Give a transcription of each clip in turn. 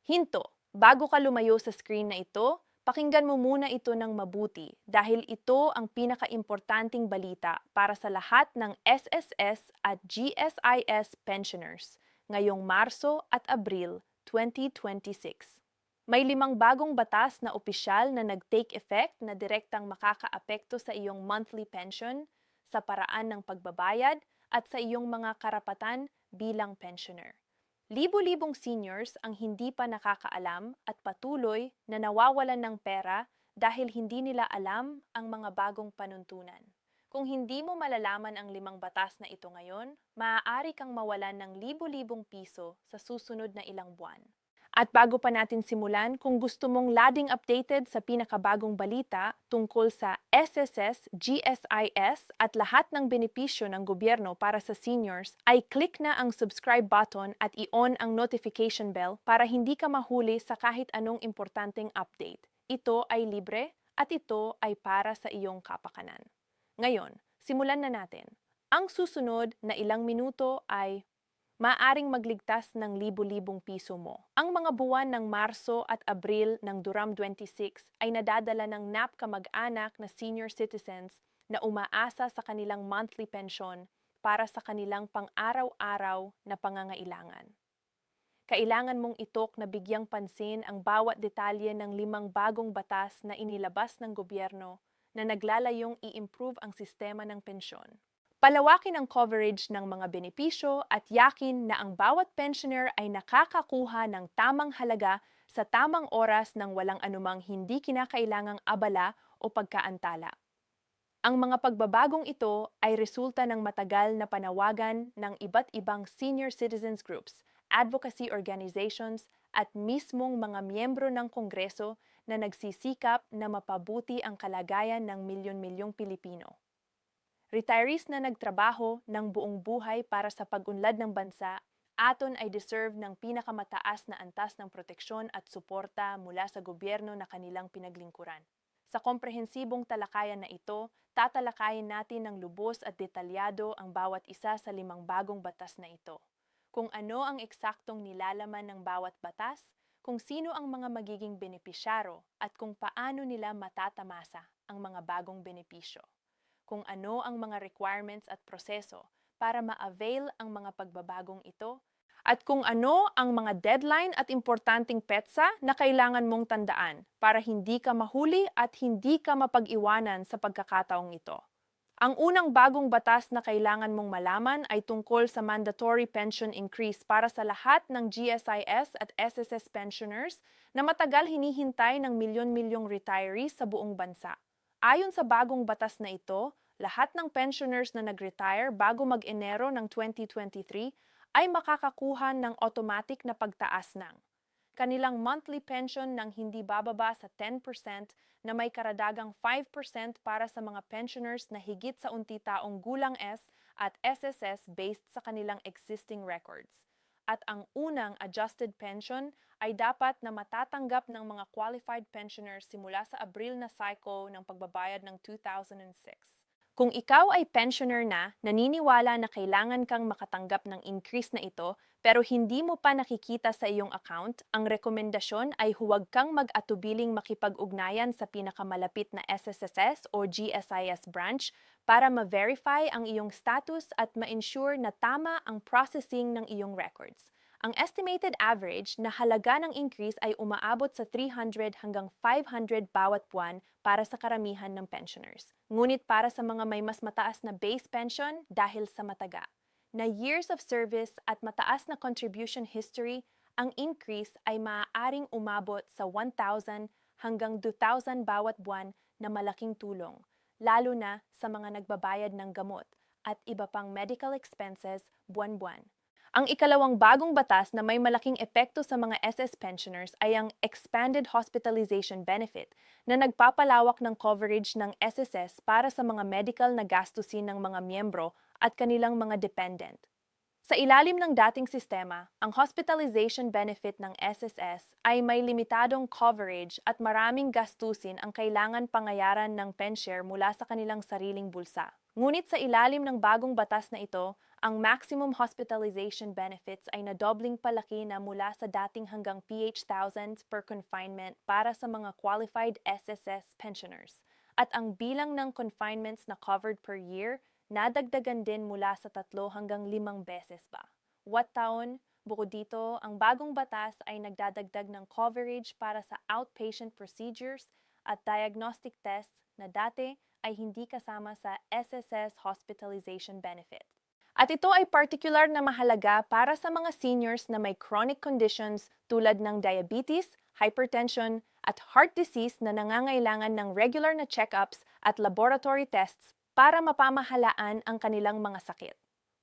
Hinto, bago ka lumayo sa screen na ito, pakinggan mo muna ito ng mabuti dahil ito ang pinakaimportanting balita para sa lahat ng SSS at GSIS pensioners ngayong Marso at Abril 2026. May 5 bagong batas na opisyal na nag-take effect na direktang makakaapekto sa iyong monthly pension, sa paraan ng pagbabayad at sa iyong mga karapatan bilang pensioner. Libo-libong seniors ang hindi pa nakakaalam at patuloy na nawawalan ng pera dahil hindi nila alam ang mga bagong panuntunan. Kung hindi mo malalaman ang 5 batas na ito ngayon, maaari kang mawalan ng libo-libong piso sa susunod na ilang buwan. At bago pa natin simulan, kung gusto mong lading updated sa pinakabagong balita tungkol sa SSS, GSIS at lahat ng benepisyo ng gobyerno para sa seniors, ay click na ang subscribe button at i-on ang notification bell para hindi ka mahuli sa kahit anong importanteng update. Ito ay libre at ito ay para sa iyong kapakanan. Ngayon, simulan na natin. Ang susunod na ilang minuto ay maaring magligtas ng libo-libong piso mo. Ang mga buwan ng Marso at Abril ng Duram 26 ay nadadala ng NAP kamag-anak na senior citizens na umaasa sa kanilang monthly pension para sa kanilang pang-araw-araw na pangangailangan. Kailangan mong itok na bigyang pansin ang bawat detalye ng 5 bagong batas na inilabas ng gobyerno na naglalayong i-improve ang sistema ng pensyon. Palawakin ang coverage ng mga benepisyo at yakin na ang bawat pensioner ay nakakakuha ng tamang halaga sa tamang oras ng walang anumang hindi kinakailangang abala o pagkaantala. Ang mga pagbabagong ito ay resulta ng matagal na panawagan ng iba't ibang senior citizens groups, advocacy organizations at mismong mga miyembro ng Kongreso na nagsisikap na mapabuti ang kalagayan ng milyon-milyong Pilipino. Retirees na nagtrabaho ng buong buhay para sa pag-unlad ng bansa, aton ay deserve ng pinakamataas na antas ng proteksyon at suporta mula sa gobyerno na kanilang pinaglingkuran. Sa komprehensibong talakayan na ito, tatalakayin natin ng lubos at detalyado ang bawat isa sa 5 bagong batas na ito. Kung ano ang eksaktong nilalaman ng bawat batas, kung sino ang mga magiging benepisyaro at kung paano nila matatamasa ang mga bagong benepisyo. Kung ano ang mga requirements at proseso para ma-avail ang mga pagbabagong ito, at kung ano ang mga deadline at importanteng petsa na kailangan mong tandaan para hindi ka mahuli at hindi ka mapag-iwanan sa pagkakataong ito. Ang unang bagong batas na kailangan mong malaman ay tungkol sa mandatory pension increase para sa lahat ng GSIS at SSS pensioners na matagal hinihintay ng milyon-milyong retirees sa buong bansa. Ayon sa bagong batas na ito, lahat ng pensioners na nag-retire bago mag-Enero ng 2023 ay makakakuha ng automatic na pagtaas ng kanilang monthly pension ng hindi bababa sa 10% na may karadagang 5% para sa mga pensioners na higit sa unti taong gulang S at SSS based sa kanilang existing records. At ang unang adjusted pension ay dapat na matatanggap ng mga qualified pensioners simula sa Abril na cycle ng pagbabayad ng 2006. Kung ikaw ay pensioner na, naniniwala na kailangan kang makatanggap ng increase na ito pero hindi mo pa nakikita sa iyong account, ang rekomendasyon ay huwag kang mag-atubiling makipag-ugnayan sa pinakamalapit na SSSS o GSIS branch para ma-verify ang iyong status at ma-ensure na tama ang processing ng iyong records. Ang estimated average na halaga ng increase ay umaabot sa 300 hanggang 500 bawat buwan para sa karamihan ng pensioners. Ngunit para sa mga may mas mataas na base pension dahil sa mataga na years of service at mataas na contribution history, ang increase ay maaaring umabot sa 1,000 hanggang 2,000 bawat buwan na malaking tulong, lalo na sa mga nagbabayad ng gamot at iba pang medical expenses buwan-buwan. Ang ikalawang bagong batas na may malaking epekto sa mga SS pensioners ay ang Expanded Hospitalization Benefit na nagpapalawak ng coverage ng SSS para sa mga medical na gastusin ng mga miyembro at kanilang mga dependent. Sa ilalim ng dating sistema, ang hospitalization benefit ng SSS ay may limitadong coverage at maraming gastusin ang kailangan pangayaran ng pensioner mula sa kanilang sariling bulsa. Ngunit sa ilalim ng bagong batas na ito, Ang maximum hospitalization benefits ay nadobling palaki na mula sa dating hanggang PH thousands per confinement para sa mga qualified SSS pensioners. At ang bilang ng confinements na covered per year, nadagdagan din mula sa 3 hanggang 5 beses pa. What taon? Bukod dito, ang bagong batas ay nagdadagdag ng coverage para sa outpatient procedures at diagnostic tests na dati ay hindi kasama sa SSS hospitalization benefit. At ito ay particular na mahalaga para sa mga seniors na may chronic conditions tulad ng diabetes, hypertension, at heart disease na nangangailangan ng regular na check-ups at laboratory tests para mapamahalaan ang kanilang mga sakit.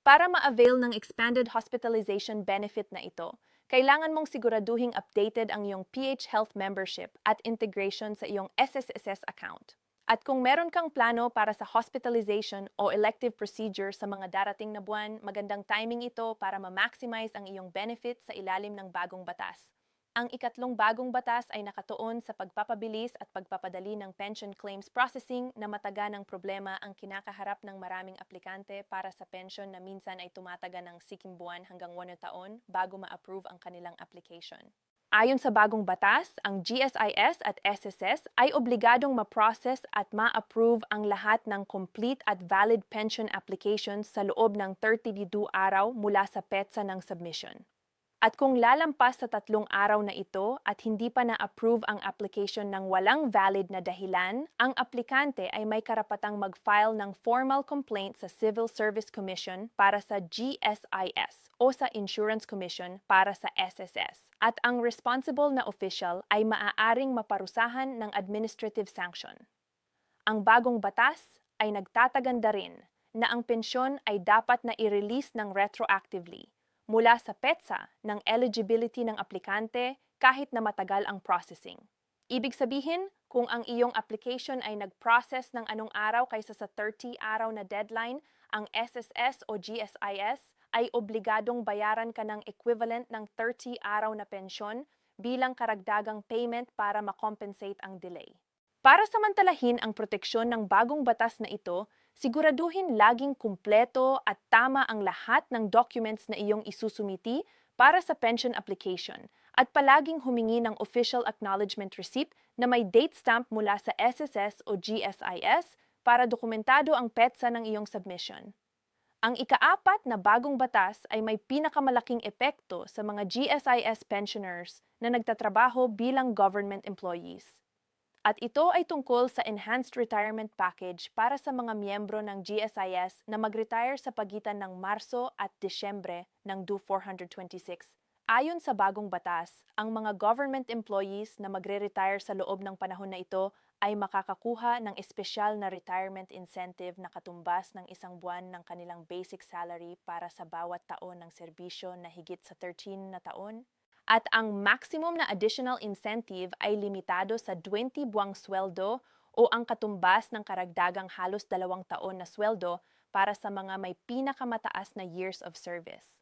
Para ma-avail ng expanded hospitalization benefit na ito, kailangan mong siguraduhing updated ang iyong PH Health membership at integration sa iyong SSSS account. At kung meron kang plano para sa hospitalization o elective procedure sa mga darating na buwan, magandang timing ito para ma-maximize ang iyong benefit sa ilalim ng bagong batas. Ang ikatlong bagong batas ay nakatuon sa pagpapabilis at pagpapadali ng pension claims processing na mataga ng problema ang kinakaharap ng maraming aplikante para sa pension na minsan ay tumataga ng 6 buwan hanggang 1 taon bago ma-approve ang kanilang application. Ayon sa bagong batas, ang GSIS at SSS ay obligadong ma-process at ma-approve ang lahat ng complete at valid pension applications sa loob ng 32 araw mula sa petsa ng submission. At kung lalampas sa 3 araw na ito at hindi pa na-approve ang application ng walang valid na dahilan, ang aplikante ay may karapatang mag-file ng formal complaint sa Civil Service Commission para sa GSIS o sa Insurance Commission para sa SSS. At ang responsible na official ay maaaring maparusahan ng administrative sanction. Ang bagong batas ay nagtataganda rin na ang pensyon ay dapat na i-release ng retroactively mula sa petsa ng eligibility ng aplikante kahit na matagal ang processing. Ibig sabihin, kung ang iyong application ay nag-process ng anong araw kaysa sa 30 araw na deadline, ang SSS o GSIS ay obligadong bayaran ka ng equivalent ng 30 araw na pensyon bilang karagdagang payment para makompensate ang delay. Para samantalahin ang proteksyon ng bagong batas na ito, siguraduhin laging kumpleto at tama ang lahat ng documents na iyong isusumiti para sa pension application at palaging humingi ng official acknowledgement receipt na may date stamp mula sa SSS o GSIS para dokumentado ang petsa ng iyong submission. Ang ika-4 na bagong batas ay may pinakamalaking epekto sa mga GSIS pensioners na nagtatrabaho bilang government employees. At ito ay tungkol sa Enhanced Retirement Package para sa mga miyembro ng GSIS na mag-retire sa pagitan ng Marso at Disyembre ng DO 426. Ayon sa bagong batas, ang mga government employees na magre-retire sa loob ng panahon na ito ay makakakuha ng espesyal na retirement incentive na katumbas ng 1 buwan ng kanilang basic salary para sa bawat taon ng serbisyo na higit sa 13 na taon. At ang maximum na additional incentive ay limitado sa 20 buwang sweldo o ang katumbas ng karagdagang halos 2 taon na sweldo para sa mga may pinakamataas na years of service.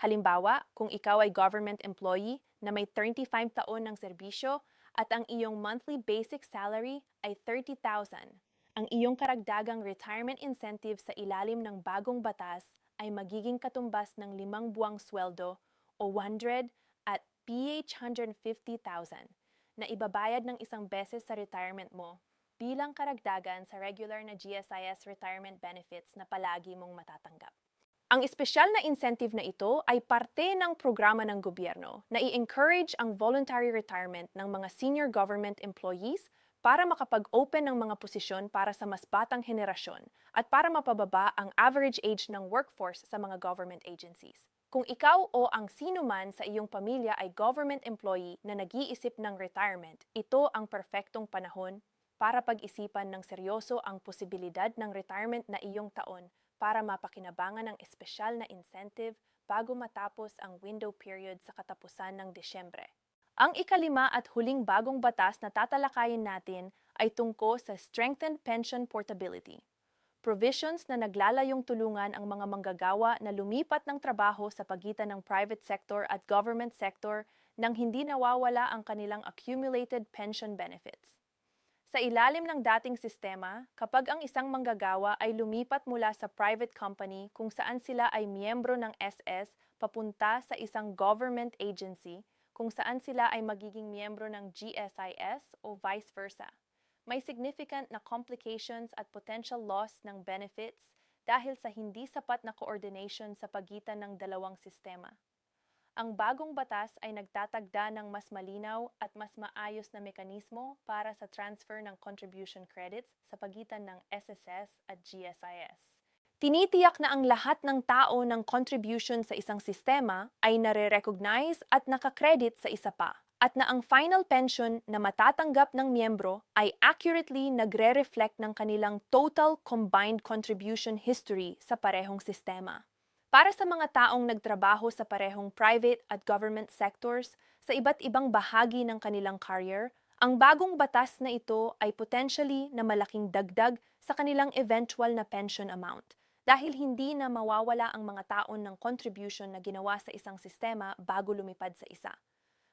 Halimbawa, kung ikaw ay government employee na may 35 taon ng serbisyo at ang iyong monthly basic salary ay 30,000, ang iyong karagdagang retirement incentive sa ilalim ng bagong batas ay magiging katumbas ng 5 buwang sweldo o 100 at PH 150,000 na ibabayad ng 1 beses sa retirement mo bilang karagdagan sa regular na GSIS retirement benefits na palagi mong matatanggap. Ang espesyal na incentive na ito ay parte ng programa ng gobyerno na i-encourage ang voluntary retirement ng mga senior government employees para makapag-open ng mga posisyon para sa mas batang henerasyon at para mapababa ang average age ng workforce sa mga government agencies. Kung ikaw o ang sino man sa iyong pamilya ay government employee na nag-iisip ng retirement, ito ang perpektong panahon para pag-isipan ng seryoso ang posibilidad ng retirement na iyong taon para mapakinabangan ng espesyal na incentive bago matapos ang window period sa katapusan ng Disyembre. Ang ika-5 at huling bagong batas na tatalakayin natin ay tungkol sa strengthened pension portability. Provisions na naglalayong tulungan ang mga manggagawa na lumipat ng trabaho sa pagitan ng private sector at government sector nang hindi nawawala ang kanilang accumulated pension benefits. Sa ilalim ng dating sistema, kapag ang isang manggagawa ay lumipat mula sa private company kung saan sila ay miyembro ng SS papunta sa isang government agency kung saan sila ay magiging miyembro ng GSIS o vice versa, may significant na complications at potential loss ng benefits dahil sa hindi sapat na coordination sa pagitan ng dalawang sistema. Ang bagong batas ay nagtatagda ng mas malinaw at mas maayos na mekanismo para sa transfer ng contribution credits sa pagitan ng SSS at GSIS. Tinitiyak na ang lahat ng tao ng contribution sa isang sistema ay nare-recognize at nakakredit sa isa pa, at na ang final pension na matatanggap ng miyembro ay accurately nagre-reflect ng kanilang total combined contribution history sa parehong sistema. Para sa mga taong nagtrabaho sa parehong private at government sectors sa iba't ibang bahagi ng kanilang career, ang bagong batas na ito ay potentially na malaking dagdag sa kanilang eventual na pension amount dahil hindi na mawawala ang mga taon ng contribution na ginawa sa isang sistema bago lumipad sa isa.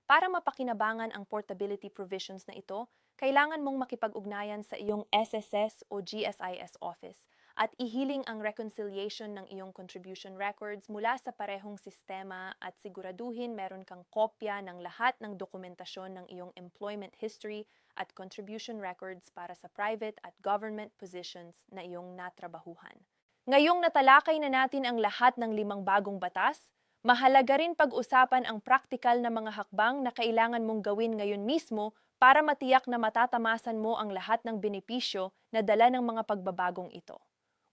Para mapakinabangan ang portability provisions na ito, kailangan mong makipag-ugnayan sa iyong SSS o GSIS office at ihiling ang reconciliation ng iyong contribution records mula sa parehong sistema at siguraduhin meron kang kopya ng lahat ng dokumentasyon ng iyong employment history at contribution records para sa private at government positions na iyong natrabahuhan. Ngayong natalakay na natin ang lahat ng 5 bagong batas, mahalaga rin pag-usapan ang praktikal na mga hakbang na kailangan mong gawin ngayon mismo para matiyak na matatamasan mo ang lahat ng benepisyo na dala ng mga pagbabagong ito.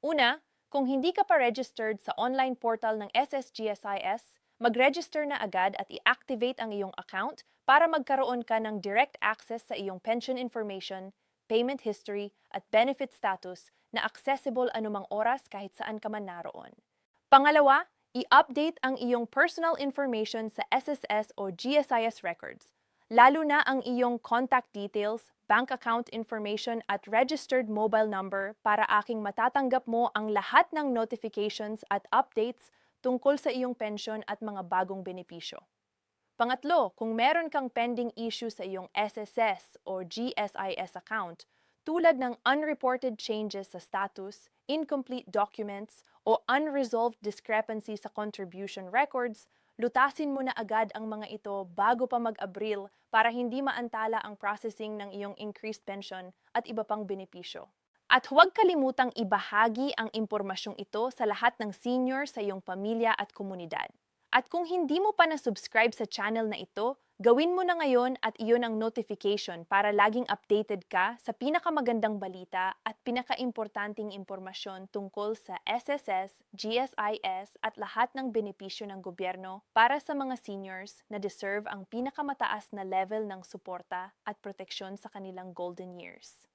Una, kung hindi ka pa registered sa online portal ng SSGSIS, mag-register na agad at i-activate ang iyong account para magkaroon ka ng direct access sa iyong pension information, payment history, at benefit status na accessible anumang oras kahit saan ka man naroon. Pangalawa, i-update ang iyong personal information sa SSS o GSIS records, lalo na ang iyong contact details, bank account information at registered mobile number para aking matatanggap mo ang lahat ng notifications at updates tungkol sa iyong pension at mga bagong benepisyo. Pangatlo, kung meron kang pending issue sa iyong SSS o GSIS account, tulad ng unreported changes sa status, incomplete documents, o unresolved discrepancy sa contribution records, lutasin mo na agad ang mga ito bago pa mag-Abril para hindi maantala ang processing ng iyong increased pension at iba pang benepisyo. At huwag kalimutang ibahagi ang impormasyong ito sa lahat ng senior sa iyong pamilya at komunidad. At kung hindi mo pa na-subscribe sa channel na ito, gawin mo na ngayon at iyon ang notification para laging updated ka sa pinakamagandang balita at pinakaimportanteng impormasyon tungkol sa SSS, GSIS at lahat ng benepisyo ng gobyerno para sa mga seniors na deserve ang pinakamataas na level ng suporta at proteksyon sa kanilang golden years.